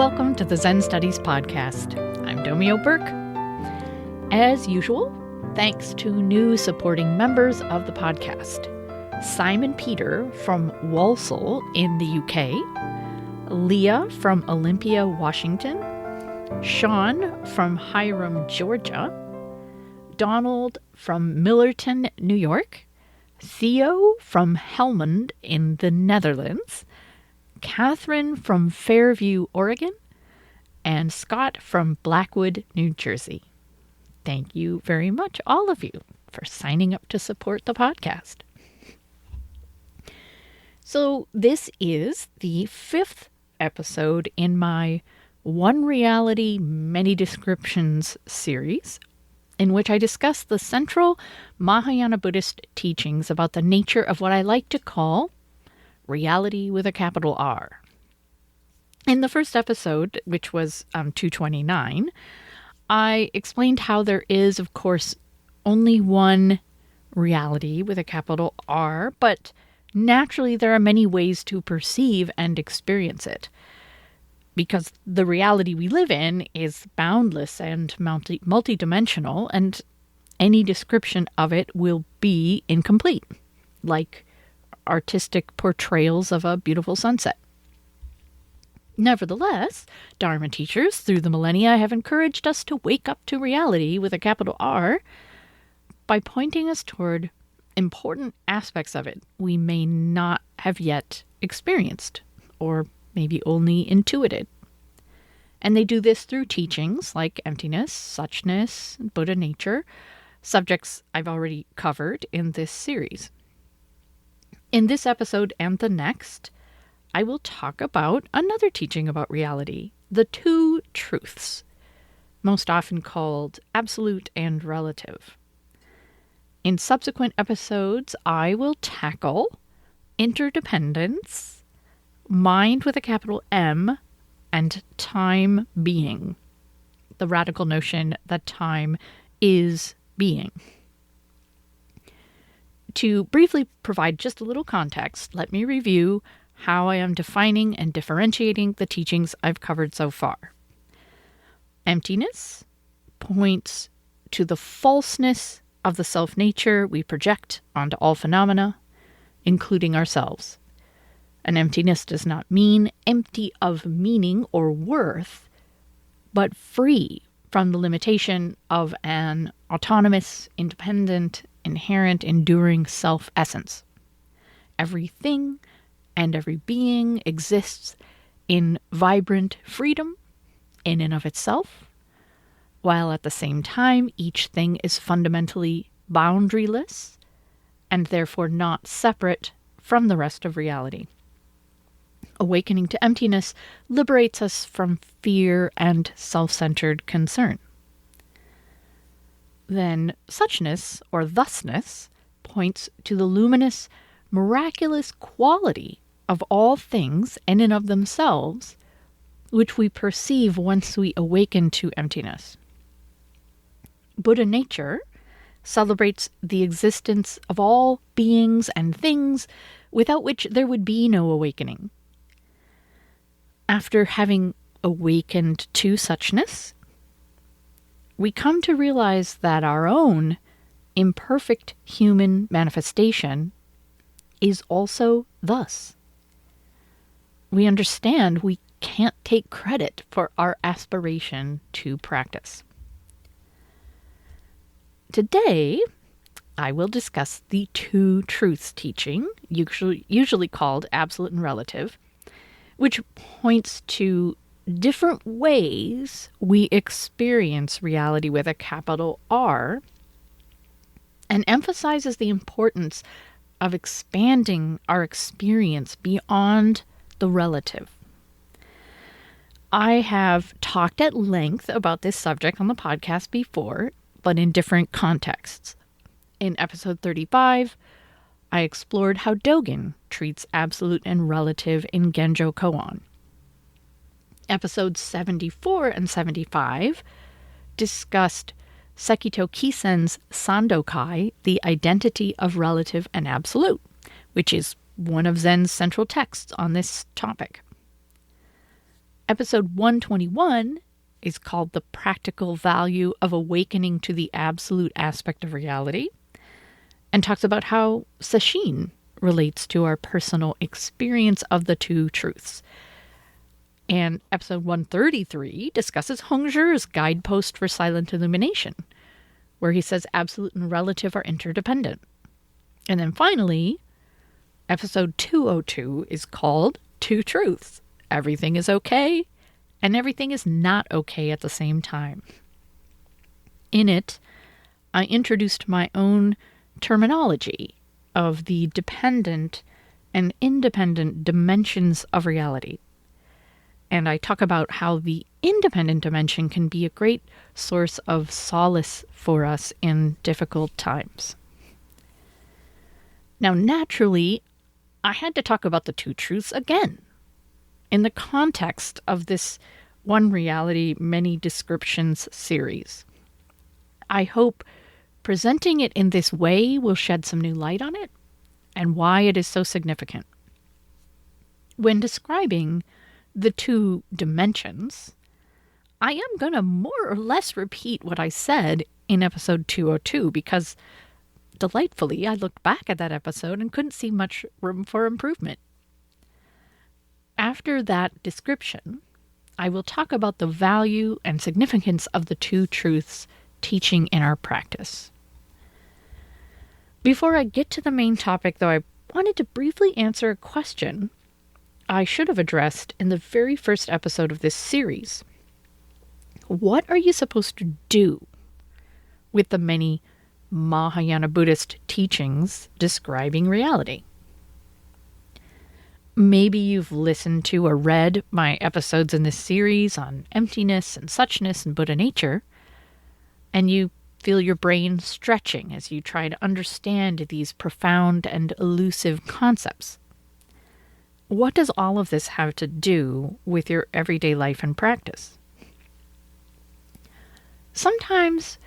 welcome to the Zen Studies Podcast. I'm Domio Burke. As usual, thanks to new supporting members of the podcast. Simon Peter from Walsall in the UK, Leah from Olympia, Washington, Sean from Hiram, Georgia, Donald from Millerton, New York, Theo from Helmond in the Netherlands, Catherine from Fairview, Oregon, and Scott from Blackwood, New Jersey. Thank you very much, all of you, for signing up to support the podcast. So this is the 5th episode in my One Reality, Many Descriptions series, in which I discuss the central Mahayana Buddhist teachings about the nature of what I like to call reality with a capital R. In the first episode, which was 229, I explained how there is, of course, only one reality with a capital R, but naturally there are many ways to perceive and experience it, because the reality we live in is boundless and multidimensional, and any description of it will be incomplete, like artistic portrayals of a beautiful sunset. Nevertheless, Dharma teachers through the millennia have encouraged us to wake up to reality with a capital R by pointing us toward important aspects of it we may not have yet experienced, or maybe only intuited. And they do this through teachings like emptiness, suchness, Buddha nature, subjects I've already covered in this series. In this episode and the next, I will talk about another teaching about reality, the two truths, most often called absolute and relative. In subsequent episodes, I will tackle interdependence, mind with a capital M, and time being, the radical notion that time is being. To briefly provide just a little context, let me review how I am defining and differentiating the teachings I've covered so far. Emptiness points to the falseness of the self-nature we project onto all phenomena, including ourselves. An emptiness does not mean empty of meaning or worth, but free from the limitation of an autonomous, independent, inherent, enduring self-essence. Everything and every being exists in vibrant freedom in and of itself, while at the same time each thing is fundamentally boundaryless and therefore not separate from the rest of reality. Awakening to emptiness liberates us from fear and self-centered concern. Then suchness, or thusness, points to the luminous, miraculous quality of all things in and of themselves, which we perceive once we awaken to emptiness. Buddha nature celebrates the existence of all beings and things without which there would be no awakening. After having awakened to suchness, we come to realize that our own imperfect human manifestation is also thus. We understand we can't take credit for our aspiration to practice. Today, I will discuss the two truths teaching, usually called absolute and relative, which points to different ways we experience reality with a capital R, and emphasizes the importance of expanding our experience beyond the relative. I have talked at length about this subject on the podcast before, but in different contexts. In episode 35, I explored how Dogen treats absolute and relative in Genjo Koan. Episodes 74 and 75 discussed Sekito Kisen's Sandokai, the identity of relative and absolute, which is one of Zen's central texts on this topic. Episode 121 is called The Practical Value of Awakening to the Absolute Aspect of Reality, and talks about how sesshin relates to our personal experience of the two truths. And episode 133 discusses Hongzhi's guidepost for silent illumination, where he says absolute and relative are interdependent. And then finally, episode 202 is called Two Truths. Everything is okay, and everything is not okay at the same time. In it, I introduced my own terminology of the dependent and independent dimensions of reality. And I talk about how the independent dimension can be a great source of solace for us in difficult times. Now, naturally, I had to talk about the two truths again, in the context of this One Reality, Many Descriptions series. I hope presenting it in this way will shed some new light on it and why it is so significant. When describing the two dimensions, I am going to more or less repeat what I said in episode 202 because, delightfully, I looked back at that episode and couldn't see much room for improvement. After that description, I will talk about the value and significance of the two truths teaching in our practice. Before I get to the main topic, though, I wanted to briefly answer a question I should have addressed in the very first episode of this series. What are you supposed to do with the many Mahayana Buddhist teachings describing reality? Maybe you've listened to or read my episodes in this series on emptiness and suchness and Buddha nature, and you feel your brain stretching as you try to understand these profound and elusive concepts. What does all of this have to do with your everyday life and practice? Sometimes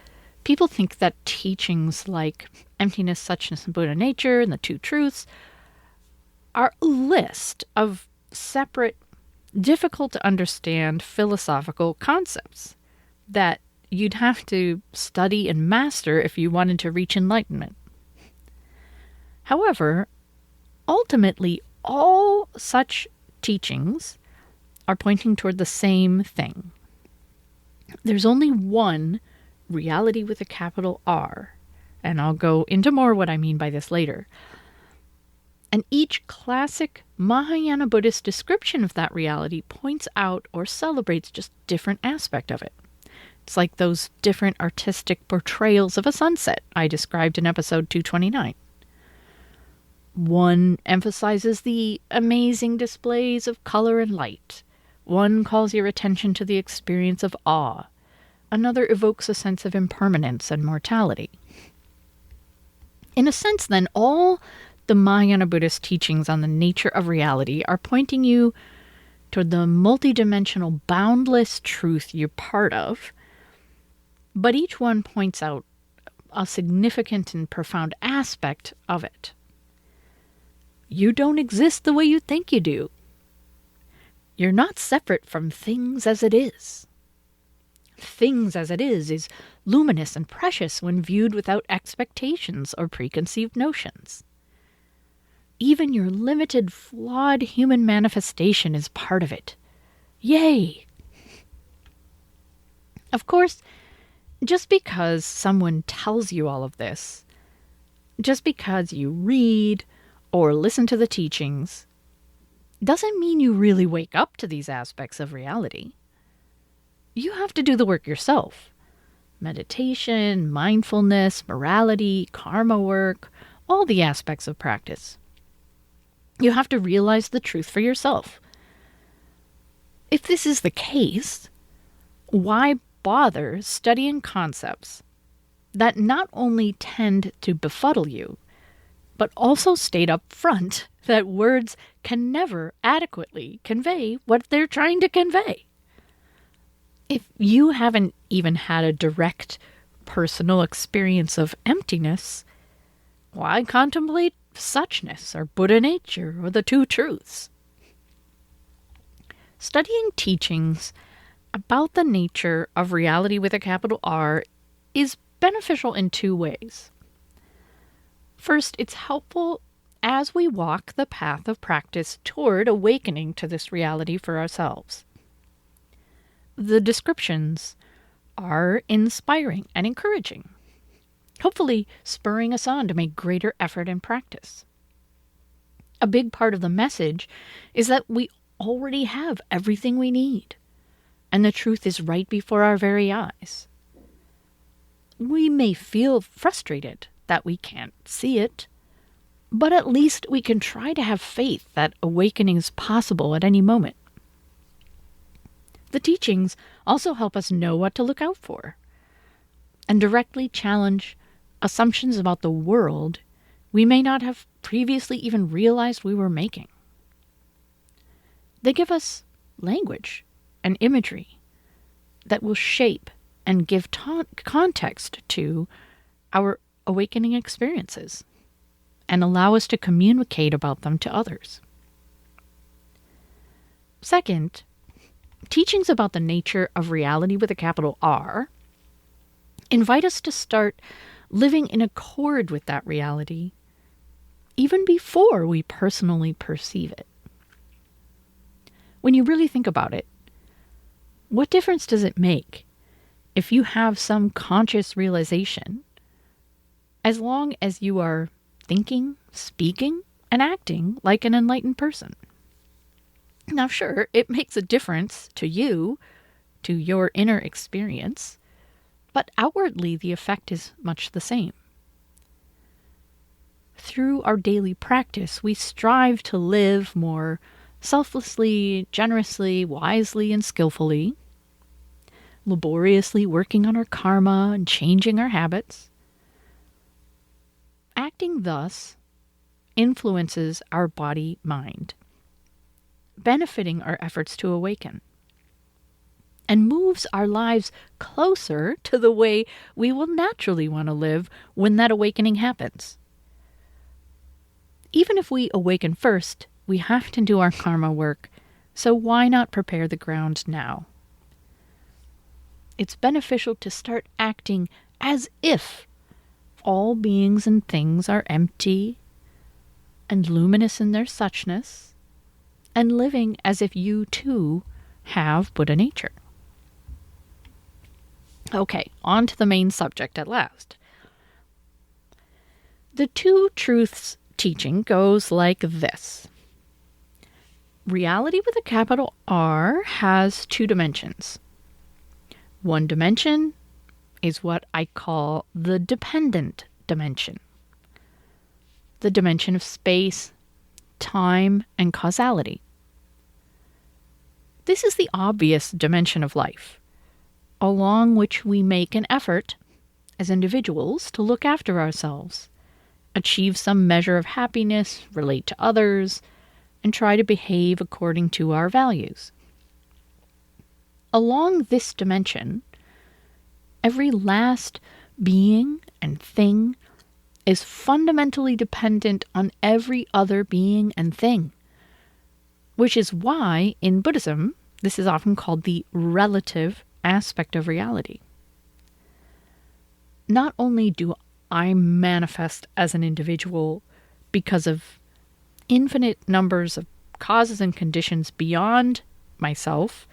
people think that teachings like emptiness, suchness, and Buddha nature and the two truths are a list of separate, difficult to understand philosophical concepts that you'd have to study and master if you wanted to reach enlightenment. However, ultimately, all such teachings are pointing toward the same thing. There's only one reality with a capital R, and I'll go into more what I mean by this later. And each classic Mahayana Buddhist description of that reality points out or celebrates just a different aspect of it. It's like those different artistic portrayals of a sunset I described in episode 229. One emphasizes the amazing displays of color and light. One calls your attention to the experience of awe. Another evokes a sense of impermanence and mortality. In a sense, then, all the Mahayana Buddhist teachings on the nature of reality are pointing you toward the multidimensional, boundless truth you're part of, but each one points out a significant and profound aspect of it. You don't exist the way you think you do. You're not separate from things as it is. Things as it is luminous and precious when viewed without expectations or preconceived notions. Even your limited, flawed human manifestation is part of it. Yay! Of course, just because someone tells you all of this, just because you read or listen to the teachings, doesn't mean you really wake up to these aspects of reality. You have to do the work yourself. Meditation, mindfulness, morality, karma work, all the aspects of practice. You have to realize the truth for yourself. If this is the case, why bother studying concepts that not only tend to befuddle you, but also state up front that words can never adequately convey what they're trying to convey? If you haven't even had a direct personal experience of emptiness, why contemplate suchness or Buddha nature or the two truths? Studying teachings about the nature of reality with a capital R is beneficial in two ways. First, it's helpful as we walk the path of practice toward awakening to this reality for ourselves. The descriptions are inspiring and encouraging, hopefully spurring us on to make greater effort and practice. A big part of the message is that we already have everything we need, and the truth is right before our very eyes. We may feel frustrated that we can't see it, but at least we can try to have faith that awakening is possible at any moment. The teachings also help us know what to look out for and directly challenge assumptions about the world we may not have previously even realized we were making. They give us language and imagery that will shape and give context to our awakening experiences and allow us to communicate about them to others. Second, teachings about the nature of reality with a capital R invite us to start living in accord with that reality even before we personally perceive it. When you really think about it, what difference does it make if you have some conscious realization, as long as you are thinking, speaking, and acting like an enlightened person? Now, sure, it makes a difference to you, to your inner experience, but outwardly the effect is much the same. Through our daily practice, we strive to live more selflessly, generously, wisely, and skillfully, laboriously working on our karma and changing our habits. Acting thus influences our body-mind, benefiting our efforts to awaken, and moves our lives closer to the way we will naturally want to live when that awakening happens. Even if we awaken first, we have to do our karma work, so why not prepare the ground now? It's beneficial to start acting as if all beings and things are empty and luminous in their suchness, and living as if you too have Buddha nature. Okay, on to the main subject at last. The Two Truths teaching goes like this. Reality with a capital R has two dimensions. One dimension is what I call the dependent dimension, the dimension of space, time, and causality. This is the obvious dimension of life, along which we make an effort as individuals to look after ourselves, achieve some measure of happiness, relate to others, and try to behave according to our values. Along this dimension, every last being and thing is fundamentally dependent on every other being and thing, which is why in Buddhism this is often called the relative aspect of reality. Not only do I manifest as an individual because of infinite numbers of causes and conditions beyond myself,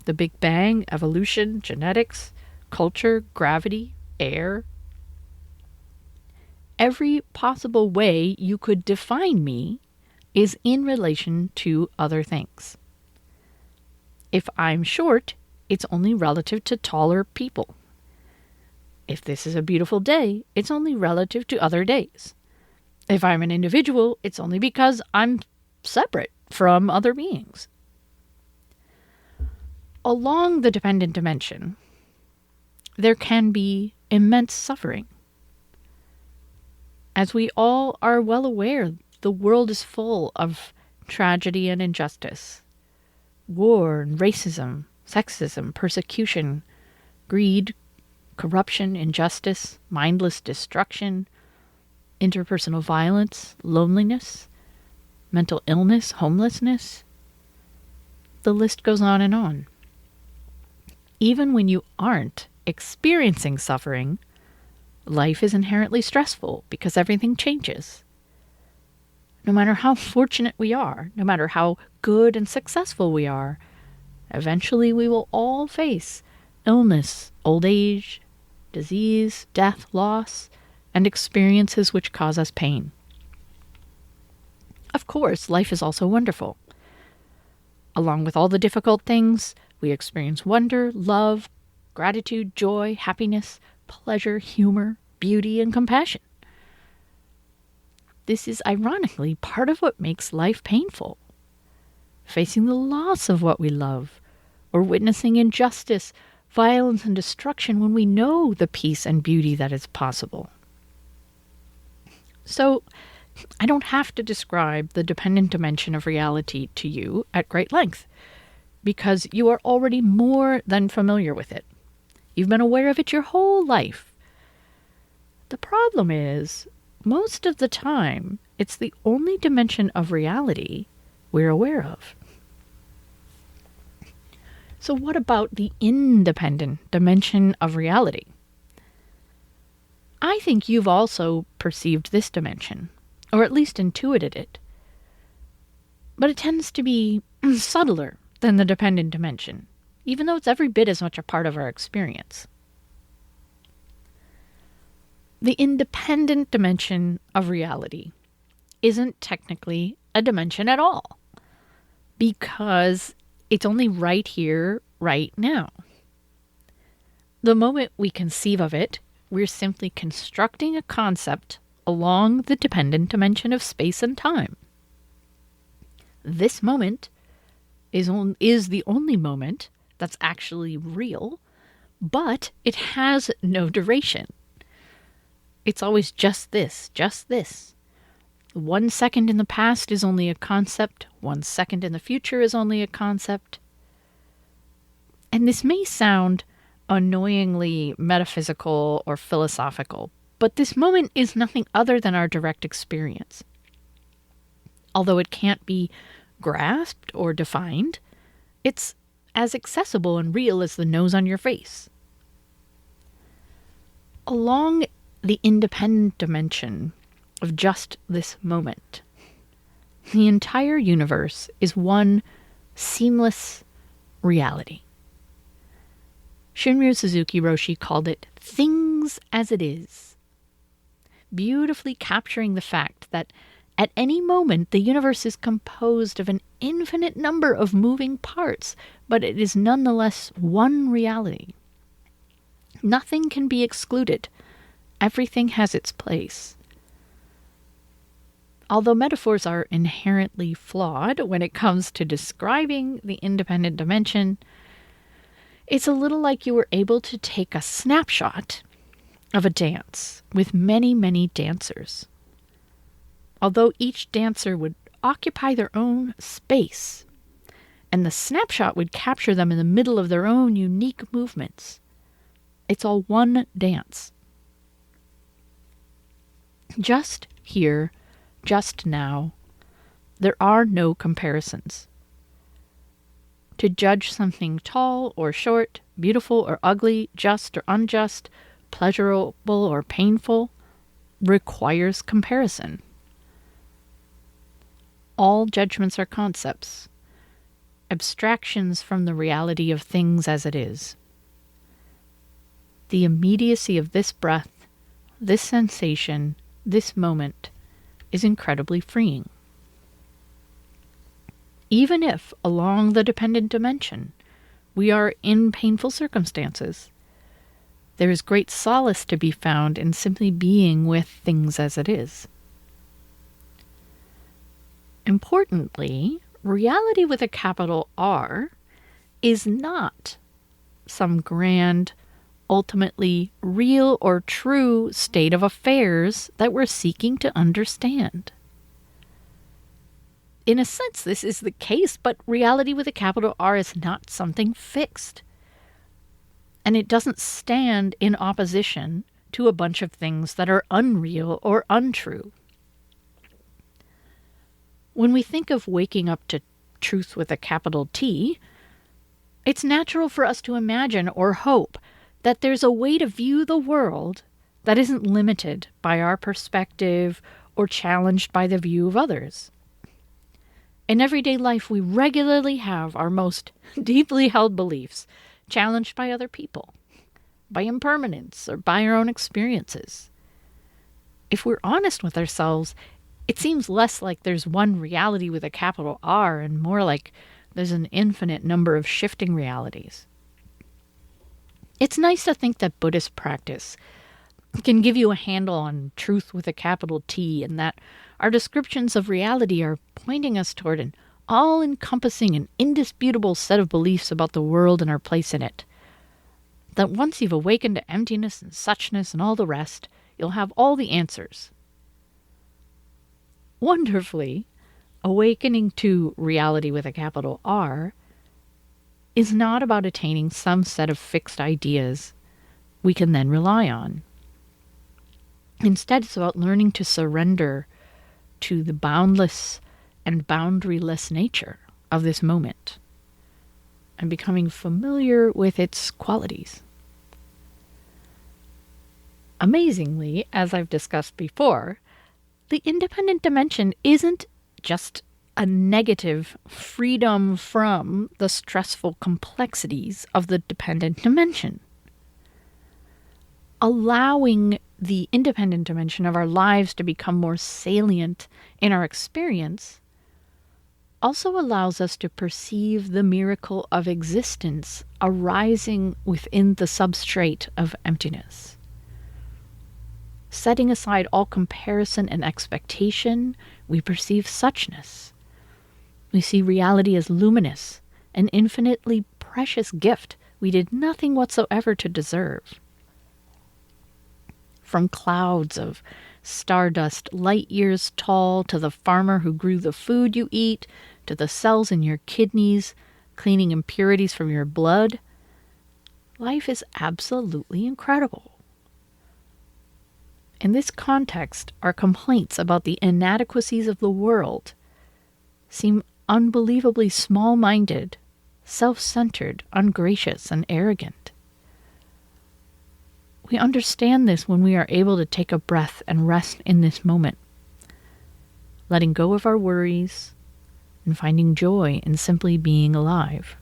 the Big Bang, evolution, genetics, culture, gravity, air. Every possible way you could define me is in relation to other things. If I'm short, it's only relative to taller people. If this is a beautiful day, it's only relative to other days. If I'm an individual, it's only because I'm separate from other beings. Along the dependent dimension, there can be immense suffering. As we all are well aware, the world is full of tragedy and injustice, war and racism, sexism, persecution, greed, corruption, injustice, mindless destruction, interpersonal violence, loneliness, mental illness, homelessness. The list goes on and on. Even when you aren't experiencing suffering, life is inherently stressful because everything changes. No matter how fortunate we are, no matter how good and successful we are, eventually we will all face illness, old age, disease, death, loss, and experiences which cause us pain. Of course, life is also wonderful. Along with all the difficult things, we experience wonder, love, gratitude, joy, happiness, pleasure, humor, beauty, and compassion. This is ironically part of what makes life painful. Facing the loss of what we love, or witnessing injustice, violence, and destruction when we know the peace and beauty that is possible. So, I don't have to describe the dependent dimension of reality to you at great length, because you are already more than familiar with it. You've been aware of it your whole life. The problem is, most of the time, it's the only dimension of reality we're aware of. So what about the independent dimension of reality? I think you've also perceived this dimension, or at least intuited it. But it tends to be subtler than the dependent dimension, even though it's every bit as much a part of our experience. The independent dimension of reality isn't technically a dimension at all, because it's only right here, right now. The moment we conceive of it, we're simply constructing a concept along the dependent dimension of space and time. This moment is the only moment that's actually real, but it has no duration. It's always just this, just this. 1 second in the past is only a concept. 1 second in the future is only a concept. And this may sound annoyingly metaphysical or philosophical, but this moment is nothing other than our direct experience. Although it can't be grasped or defined, it's as accessible and real as the nose on your face. Along the independent dimension of just this moment, the entire universe is one seamless reality. Shunryu Suzuki Roshi called it things as it is, beautifully capturing the fact that at any moment the universe is composed of an infinite number of moving parts, but it is nonetheless one reality. Nothing can be excluded. Everything has its place. Although metaphors are inherently flawed when it comes to describing the independent dimension, it's a little like you were able to take a snapshot of a dance with many, many dancers. Although each dancer would occupy their own space, and the snapshot would capture them in the middle of their own unique movements, it's all one dance. Just here, just now, there are no comparisons. To judge something tall or short, beautiful or ugly, just or unjust, pleasurable or painful, requires comparison. All judgments are concepts, abstractions from the reality of things as it is. The immediacy of this breath, this sensation, this moment is incredibly freeing. Even if, along the dependent dimension, we are in painful circumstances, there is great solace to be found in simply being with things as it is. Importantly, reality with a capital R is not some grand, ultimately real or true state of affairs that we're seeking to understand. In a sense, this is the case, but reality with a capital R is not something fixed. And it doesn't stand in opposition to a bunch of things that are unreal or untrue. When we think of waking up to truth with a capital T, it's natural for us to imagine or hope that there's a way to view the world that isn't limited by our perspective or challenged by the view of others. In everyday life, we regularly have our most deeply held beliefs challenged by other people, by impermanence, or by our own experiences. If we're honest with ourselves, it seems less like there's one reality with a capital R and more like there's an infinite number of shifting realities. It's nice to think that Buddhist practice can give you a handle on truth with a capital T, and that our descriptions of reality are pointing us toward an all-encompassing and indisputable set of beliefs about the world and our place in it. That once you've awakened to emptiness and suchness and all the rest, you'll have all the answers. Wonderfully, awakening to reality with a capital R is not about attaining some set of fixed ideas we can then rely on. Instead, it's about learning to surrender to the boundless and boundaryless nature of this moment and becoming familiar with its qualities. Amazingly, as I've discussed before, the independent dimension isn't just a negative freedom from the stressful complexities of the dependent dimension. Allowing the independent dimension of our lives to become more salient in our experience also allows us to perceive the miracle of existence arising within the substrate of emptiness. Setting aside all comparison and expectation, we perceive suchness. We see reality as luminous, an infinitely precious gift we did nothing whatsoever to deserve. From clouds of stardust light years tall to the farmer who grew the food you eat, to the cells in your kidneys cleaning impurities from your blood, life is absolutely incredible. In this context, our complaints about the inadequacies of the world seem unbelievably small-minded, self-centered, ungracious, and arrogant. We understand this when we are able to take a breath and rest in this moment, letting go of our worries and finding joy in simply being alive.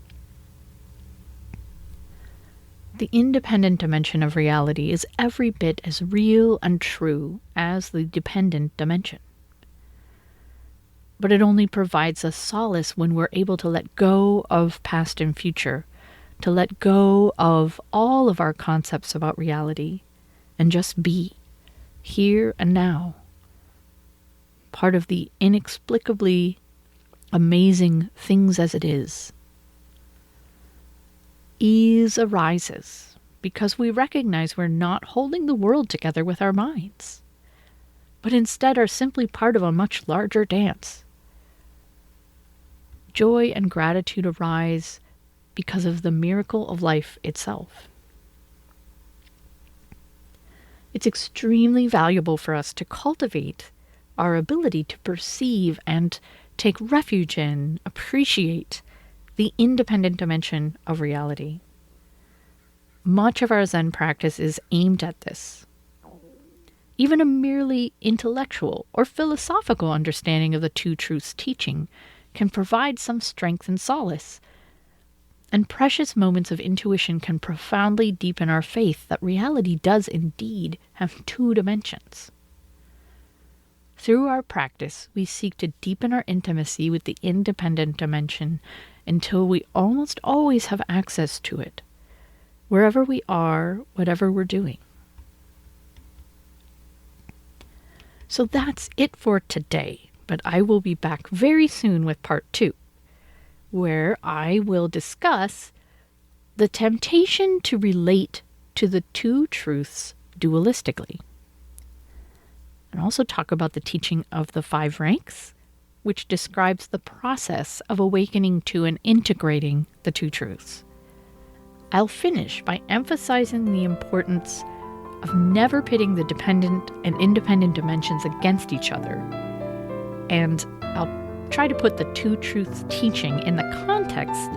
The independent dimension of reality is every bit as real and true as the dependent dimension. But it only provides us solace when we're able to let go of past and future, to let go of all of our concepts about reality, and just be, here and now, part of the inexplicably amazing things as it is. Ease arises because we recognize we're not holding the world together with our minds, but instead are simply part of a much larger dance. Joy and gratitude arise because of the miracle of life itself. It's extremely valuable for us to cultivate our ability to perceive and take refuge in, appreciate the independent dimension of reality. Much of our Zen practice is aimed at this. Even a merely intellectual or philosophical understanding of the Two Truths teaching can provide some strength and solace, and precious moments of intuition can profoundly deepen our faith that reality does indeed have two dimensions. Through our practice, we seek to deepen our intimacy with the independent dimension until we almost always have access to it, wherever we are, whatever we're doing. So that's it for today, but I will be back very soon with part 2, where I will discuss the temptation to relate to the two truths dualistically, and also talk about the teaching of the 5 ranks, which describes the process of awakening to and integrating the two truths. I'll finish by emphasizing the importance of never pitting the dependent and independent dimensions against each other, and I'll try to put the Two Truths teaching in the context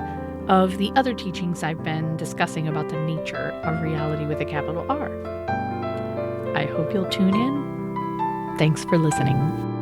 of the other teachings I've been discussing about the nature of reality with a capital R. I hope you'll tune in. Thanks for listening.